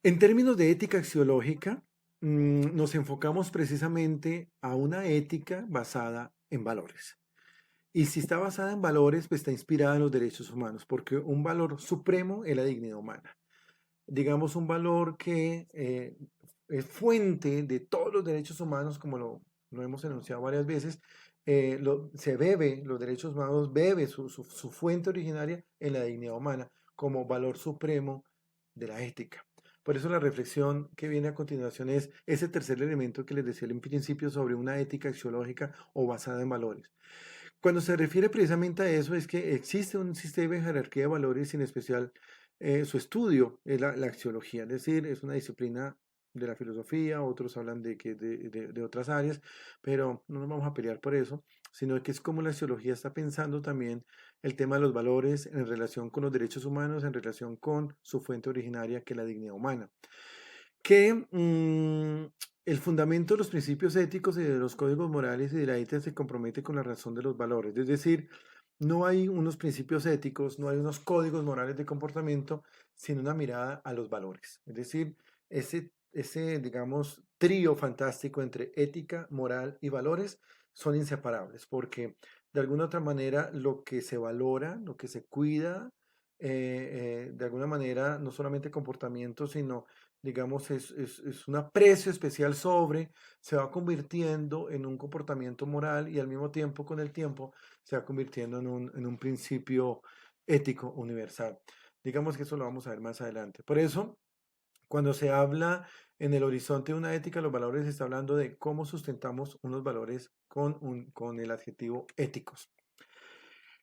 En términos de ética axiológica, nos enfocamos precisamente a una ética basada en valores. Y si está basada en valores, pues está inspirada en los derechos humanos, porque un valor supremo es la dignidad humana. Digamos, un valor que es fuente de todos los derechos humanos, como lo hemos enunciado varias veces. Se bebe, los derechos humanos bebe su fuente originaria en la dignidad humana como valor supremo de la ética. Por eso la reflexión que viene a continuación es ese tercer elemento que les decía en principio sobre una ética axiológica o basada en valores. Cuando se refiere precisamente a eso, es que existe un sistema de jerarquía de valores, y en especial su estudio es la axiología, es decir, es una disciplina de la filosofía. Otros hablan de otras áreas, pero no nos vamos a pelear por eso, sino que es como la axiología está pensando también el tema de los valores en relación con los derechos humanos, en relación con su fuente originaria, que es la dignidad humana. Que el fundamento de los principios éticos y de los códigos morales y de la ética se compromete con la razón de los valores. Es decir, no hay unos principios éticos, no hay unos códigos morales de comportamiento, sino una mirada a los valores. Es decir, digamos, trío fantástico entre ética, moral y valores son inseparables, porque de alguna otra manera lo que se valora, lo que se cuida, de alguna manera, no solamente comportamiento, sino digamos, es un aprecio especial sobre, se va convirtiendo en un comportamiento moral, y al mismo tiempo, con el tiempo, se va convirtiendo en un principio ético universal. Digamos que eso lo vamos a ver más adelante. Por eso, cuando se habla en el horizonte de una ética, los valores, se está hablando de cómo sustentamos unos valores con el adjetivo éticos.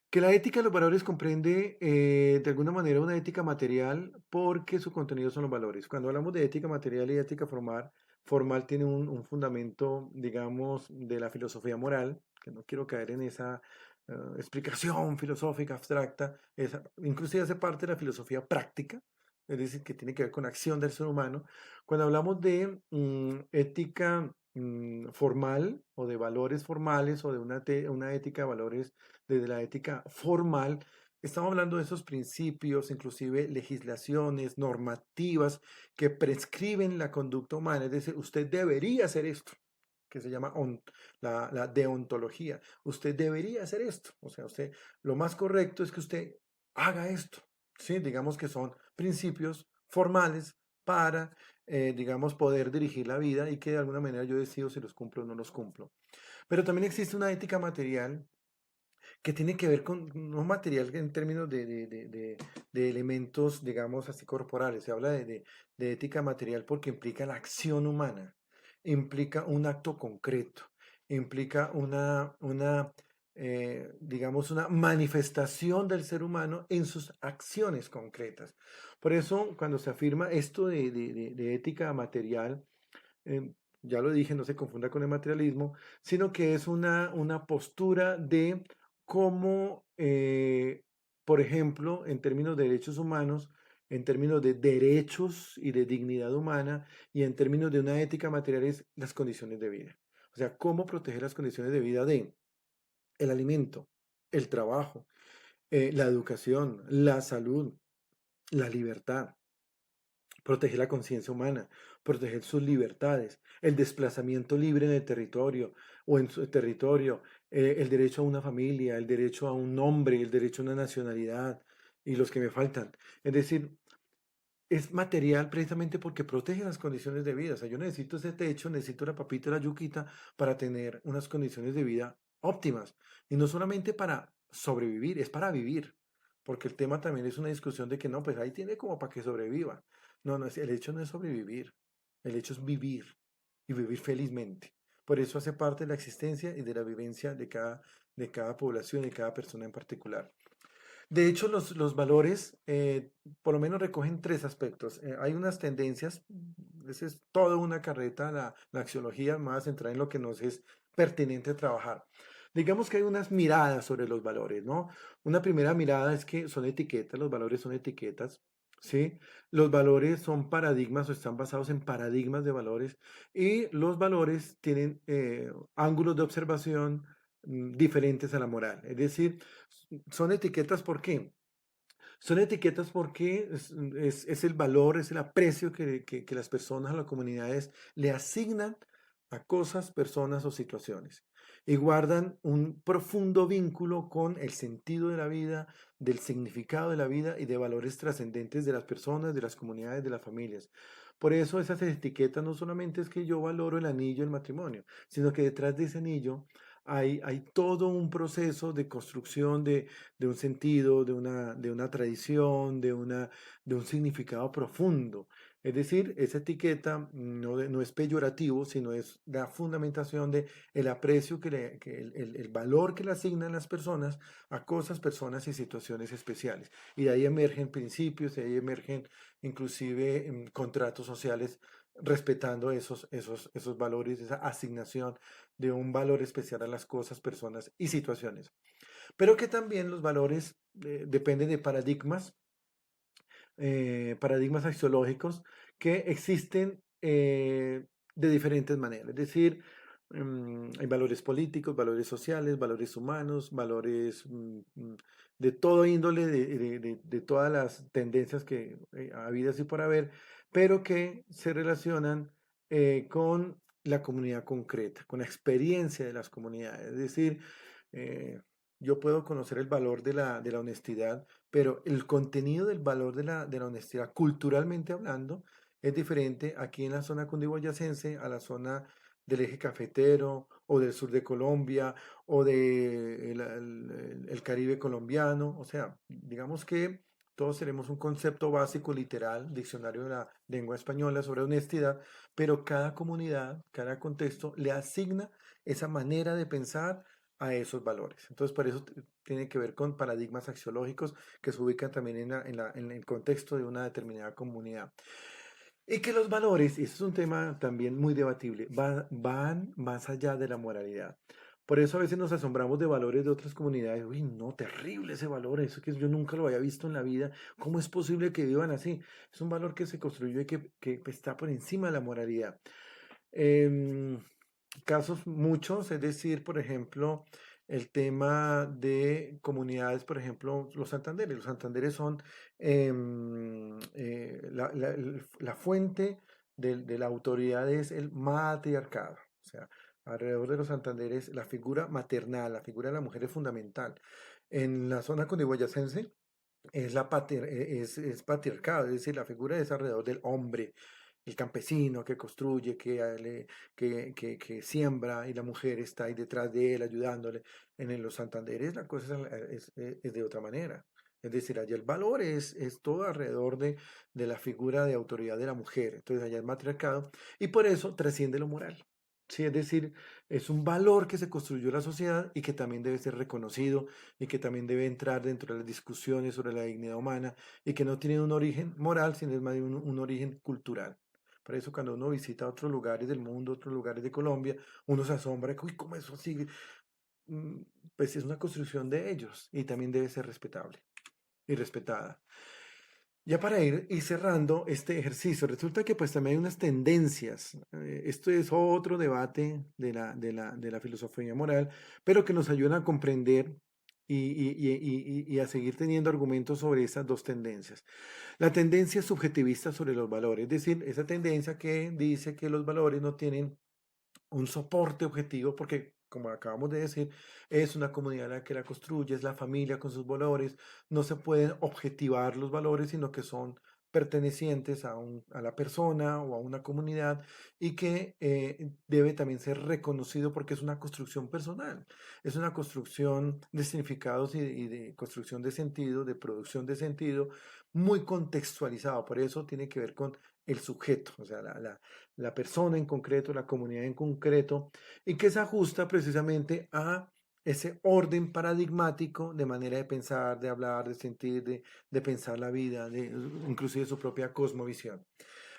Que la ética de los valores comprende de alguna manera una ética material, porque su contenido son los valores. Cuando hablamos de ética material y ética formal, formal tiene un fundamento, digamos, de la filosofía moral, que no quiero caer en esa explicación filosófica abstracta. Inclusive hace parte de la filosofía práctica, es decir, que tiene que ver con acción del ser humano. Cuando hablamos de ética formal, o de valores formales, o de una ética de valores desde la ética formal, estamos hablando de esos principios, inclusive legislaciones, normativas que prescriben la conducta humana. Es decir, usted debería hacer esto, que se llama la deontología. Usted debería hacer esto. O sea, lo más correcto es que usted haga esto. ¿Sí? Digamos que son principios formales para, digamos, poder dirigir la vida, y que de alguna manera yo decido si los cumplo o no los cumplo. Pero también existe una ética material que tiene que ver con no material en términos de elementos, digamos, así corporales. Se habla de ética material porque implica la acción humana, implica un acto concreto, implica digamos, una manifestación del ser humano en sus acciones concretas. Por eso, cuando se afirma esto de ética material, ya lo dije, no se confunda con el materialismo, sino que es una postura de cómo, por ejemplo, en términos de derechos humanos, en términos de derechos y de dignidad humana, y en términos de una ética material, es las condiciones de vida. O sea, cómo proteger las condiciones de vida de el alimento, el trabajo, la educación, la salud, la libertad, proteger la conciencia humana, proteger sus libertades, el desplazamiento libre en el territorio o en su territorio, el derecho a una familia, el derecho a un nombre, el derecho a una nacionalidad, y los que me faltan. Es decir, es material precisamente porque protege las condiciones de vida. O sea, yo necesito ese techo, necesito la papita y la yuquita para tener unas condiciones de vida óptimas. Y no solamente para sobrevivir, es para vivir. Porque el tema también es una discusión de que no, pues ahí tiene como para que sobreviva. No, no, el hecho no es sobrevivir, el hecho es vivir, y vivir felizmente. Por eso hace parte de la existencia y de la vivencia de cada población y cada persona en particular. De hecho, los valores por lo menos recogen tres aspectos. Hay unas tendencias, esa es toda una carreta, la axiología, más centrada en lo que nos es pertinente trabajar. Digamos que hay unas miradas sobre los valores, ¿no? Una primera mirada es que son etiquetas, los valores son etiquetas, ¿sí? Los valores son paradigmas, o están basados en paradigmas de valores, y los valores tienen ángulos de observación diferentes a la moral. Es decir, son etiquetas, ¿por qué? Son etiquetas porque es el valor, es el aprecio que las personas, las comunidades le asignan a cosas, personas o situaciones. Y guardan un profundo vínculo con el sentido de la vida, del significado de la vida y de valores trascendentes de las personas, de las comunidades, de las familias. Por eso esas etiquetas no solamente es que yo valoro el anillo del matrimonio, sino que detrás de ese anillo hay todo un proceso de construcción de un sentido, de una tradición, de un significado profundo. Es decir, esa etiqueta no es peyorativo, sino es la fundamentación de el aprecio el valor que le asignan las personas a cosas, personas y situaciones especiales. Y de ahí emergen principios, de ahí emergen inclusive contratos sociales respetando esos valores, esa asignación de un valor especial a las cosas, personas y situaciones. Pero que también los valores dependen de paradigmas axiológicos que existen de diferentes maneras. Es decir, hay valores políticos, valores sociales, valores humanos, valores de todo índole, de todas las tendencias que habidas y por haber, pero que se relacionan con la comunidad concreta, con la experiencia de las comunidades. Es decir, eh, yo puedo conocer el valor de la honestidad, pero el contenido del valor de la honestidad, culturalmente hablando, es diferente aquí en la zona cundiboyacense a la zona del eje cafetero o del sur de Colombia o el Caribe colombiano. O sea, digamos que todos tenemos un concepto básico literal, diccionario de la lengua española sobre honestidad, pero cada comunidad, cada contexto le asigna esa manera de pensar a esos valores. Entonces, por eso tiene que ver con paradigmas axiológicos que se ubican también en el contexto de una determinada comunidad. Y que los valores, y eso es un tema también muy debatible, van más allá de la moralidad. Por eso a veces nos asombramos de valores de otras comunidades. Uy, no, terrible ese valor, eso que yo nunca lo había visto en la vida. ¿Cómo es posible que vivan así? Es un valor que se construyó y que está por encima de la moralidad. Em, Casos muchos, es decir, por ejemplo, el tema de comunidades, por ejemplo, los Santanderes. Los Santanderes son la fuente de la autoridad es el matriarcado. O sea, alrededor de los Santanderes, la figura maternal, la figura de la mujer es fundamental. En la zona cundiboyacense es patriarcado, es decir, la figura es alrededor del hombre, el campesino que construye, que siembra y la mujer está ahí detrás de él ayudándole. Los Santanderes la cosa es de otra manera. Es decir, allá el valor es todo alrededor de la figura de autoridad de la mujer. Entonces allá es matriarcado y por eso trasciende lo moral. Sí, es decir, es un valor que se construyó en la sociedad y que también debe ser reconocido y que también debe entrar dentro de las discusiones sobre la dignidad humana y que no tiene un origen moral, sino es más bien un origen cultural. Por eso cuando uno visita otros lugares del mundo, otros lugares de Colombia, uno se asombra, uy, ¿cómo eso sigue? Mm, Pues es una construcción de ellos y también debe ser respetable y respetada. Ya para ir cerrando este ejercicio, resulta que pues también hay unas tendencias. Esto es otro debate de la filosofía moral, pero que nos ayudan a comprender y a seguir teniendo argumentos sobre esas dos tendencias. La tendencia subjetivista sobre los valores, es decir, esa tendencia que dice que los valores no tienen un soporte objetivo, porque como acabamos de decir, es una comunidad la que la construye, es la familia con sus valores, no se pueden objetivar los valores, sino que son pertenecientes a la persona o a una comunidad y que debe también ser reconocido porque es una construcción personal, es una construcción de significados y de construcción de sentido, de producción de sentido, muy contextualizado, por eso tiene que ver con el sujeto, o sea, la persona en concreto, la comunidad en concreto, y que se ajusta precisamente a ese orden paradigmático de manera de pensar, de hablar, de sentir, de pensar la vida, inclusive su propia cosmovisión.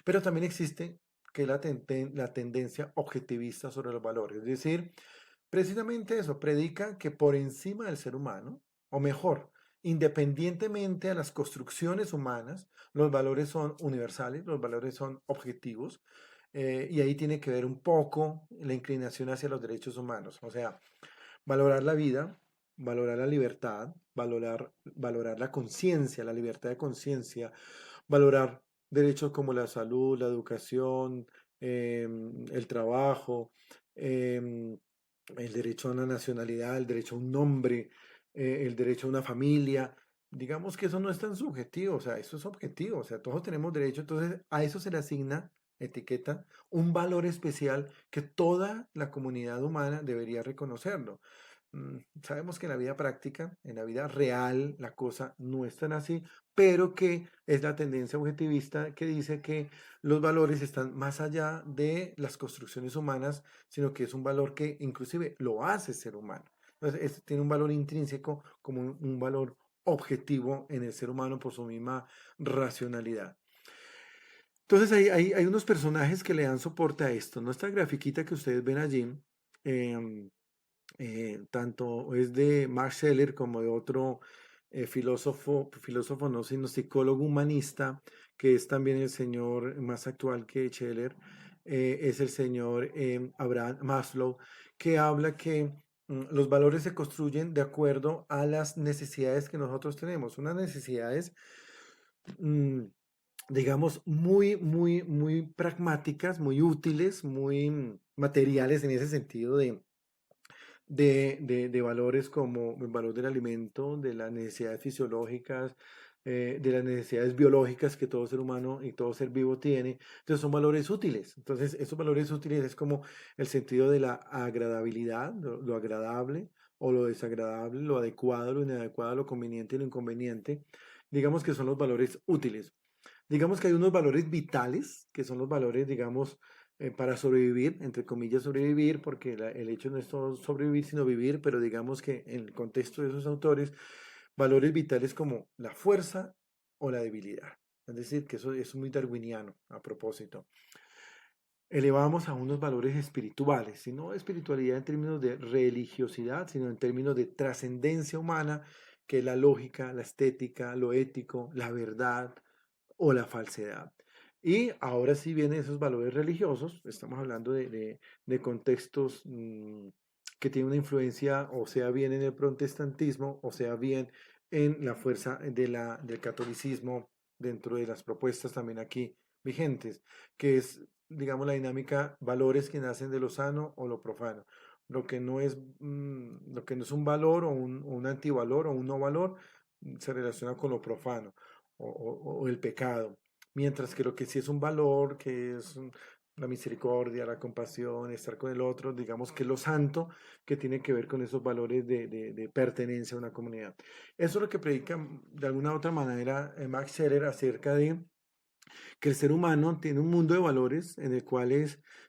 Pero también existe que la tendencia objetivista sobre los valores, es decir, precisamente eso, predica que por encima del ser humano, o mejor, independientemente a las construcciones humanas, los valores son universales, los valores son objetivos, y ahí tiene que ver un poco la inclinación hacia los derechos humanos, o sea, valorar la vida, valorar la libertad, valorar la conciencia, la libertad de conciencia, valorar derechos como la salud, la educación, el trabajo, em, el derecho a una nacionalidad, el derecho a un nombre, el derecho a una familia. Digamos que eso no es tan subjetivo, o sea, eso es objetivo, o sea, todos tenemos derecho, entonces a eso se le asigna etiqueta, un valor especial que toda la comunidad humana debería reconocerlo. Sabemos que en la vida práctica, en la vida real, la cosa no es tan así, pero que es la tendencia objetivista que dice que los valores están más allá de las construcciones humanas, sino que es un valor que inclusive lo hace ser humano. Entonces, tiene un valor intrínseco como un valor objetivo en el ser humano por su misma racionalidad. Entonces hay unos personajes que le dan soporte a esto. Nuestra grafiquita que ustedes ven allí, em, tanto es de Max Scheler como de otro filósofo no, sino psicólogo humanista, que es también el señor más actual que Scheler, es el señor Abraham Maslow, que habla que los valores se construyen de acuerdo a las necesidades que nosotros tenemos, unas necesidades mm, digamos, muy pragmáticas, muy útiles, muy materiales en ese sentido de valores como el valor del alimento, de las necesidades fisiológicas, de las necesidades biológicas que todo ser humano y todo ser vivo tiene. Entonces son valores útiles. Entonces esos valores útiles es como el sentido de la agradabilidad, lo agradable o lo desagradable, lo adecuado, lo inadecuado, lo conveniente y lo inconveniente. Digamos que son los valores útiles. Digamos que hay unos valores vitales, que son los valores, digamos, para sobrevivir, entre comillas, sobrevivir, porque el hecho no es todo sobrevivir, sino vivir, pero digamos que en el contexto de esos autores, valores vitales como la fuerza o la debilidad. Es decir, que eso es muy darwiniano a propósito. Elevamos a unos valores espirituales, y no espiritualidad en términos de religiosidad, sino en términos de trascendencia humana, que es la lógica, la estética, lo ético, la verdad, o la falsedad. Y ahora sí vienen esos valores religiosos, estamos hablando de contextos que tienen una influencia, o sea bien en el protestantismo, o sea bien en la fuerza del catolicismo dentro de las propuestas también aquí vigentes, que es, digamos, la dinámica valores que nacen de lo sano o lo profano. Lo que no es un valor o un antivalor o un no valor se relaciona con lo profano o el pecado. Mientras que lo que sí es un valor, que es la misericordia, la compasión, estar con el otro, digamos que es lo santo, que tiene que ver con esos valores de pertenencia a una comunidad. Eso es lo que predica de alguna u otra manera Max Scherer acerca de que el ser humano tiene un mundo de valores en el cual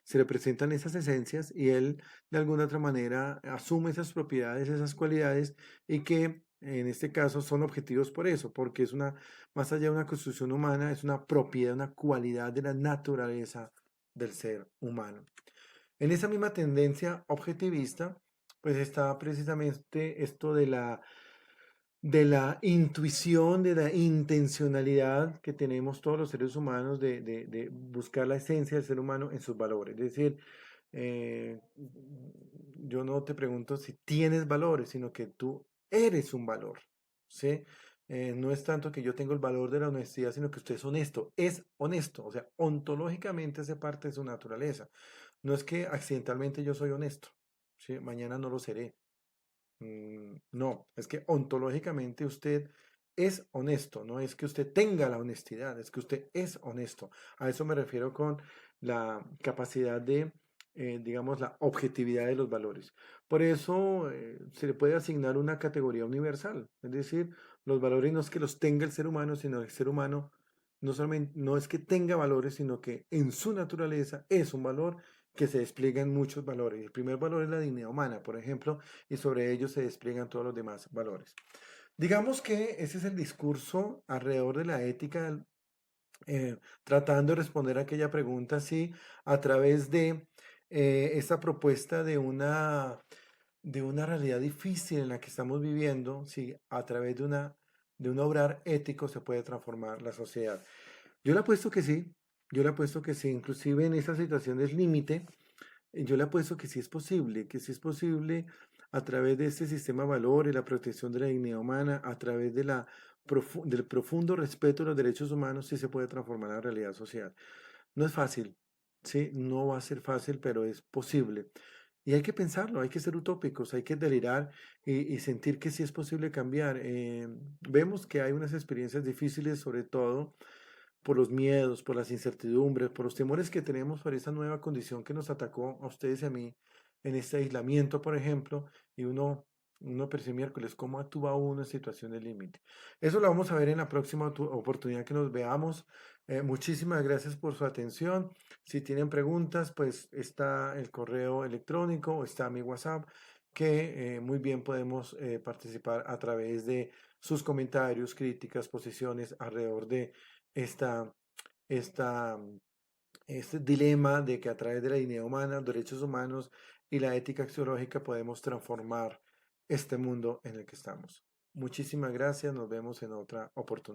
se le presentan esas esencias y él de alguna otra manera asume esas propiedades, esas cualidades y que en este caso son objetivos por eso, porque es una, más allá de una construcción humana, es una propiedad, una cualidad de la naturaleza del ser humano. En esa misma tendencia objetivista, pues está precisamente esto de la intuición, de la intencionalidad que tenemos todos los seres humanos de buscar la esencia del ser humano en sus valores. Es decir, eh, yo no te pregunto si tienes valores, sino que tú eres un valor, ¿sí? No es tanto que yo tengo el valor de la honestidad, sino que usted es honesto, o sea, ontológicamente hace parte de su naturaleza. No es que accidentalmente yo soy honesto, ¿sí? Mañana no lo seré. No, es que ontológicamente usted es honesto, no es que usted tenga la honestidad, es que usted es honesto. A eso me refiero con la capacidad digamos, la objetividad de los valores. Por eso se le puede asignar una categoría universal, es decir, los valores no es que los tenga el ser humano, sino el ser humano no solamente, no es que tenga valores, sino que en su naturaleza es un valor que se despliega en muchos valores. El primer valor es la dignidad humana, por ejemplo, y sobre ello se despliegan todos los demás valores. Digamos que ese es el discurso alrededor de la ética, tratando de responder a aquella pregunta, sí, a través de esta propuesta de una realidad difícil en la que estamos viviendo, sí, a través de un obrar ético se puede transformar la sociedad. Yo le apuesto que sí, yo le apuesto que sí, inclusive en estas situaciones límite, yo le apuesto que sí es posible a través de este sistema de valores, la protección de la dignidad humana, a través de del profundo respeto a los derechos humanos, sí se puede transformar la realidad social. No es fácil, sí, no va a ser fácil, pero es posible. Y hay que pensarlo, hay que ser utópicos, hay que delirar y sentir que sí es posible cambiar. Vemos que hay unas experiencias difíciles, sobre todo por los miedos, por las incertidumbres, por los temores que tenemos por esa nueva condición que nos atacó a ustedes y a mí en este aislamiento, por ejemplo, y uno percibe miércoles cómo actúa uno en situación de límite. Eso lo vamos a ver en la próxima oportunidad que nos veamos. Muchísimas gracias por su atención. Si tienen preguntas, pues está el correo electrónico, está mi WhatsApp, que muy bien podemos participar a través de sus comentarios, críticas, posiciones alrededor de esta, esta, este dilema de que a través de la dignidad humana, los derechos humanos y la ética axiológica podemos transformar este mundo en el que estamos. Muchísimas gracias, nos vemos en otra oportunidad.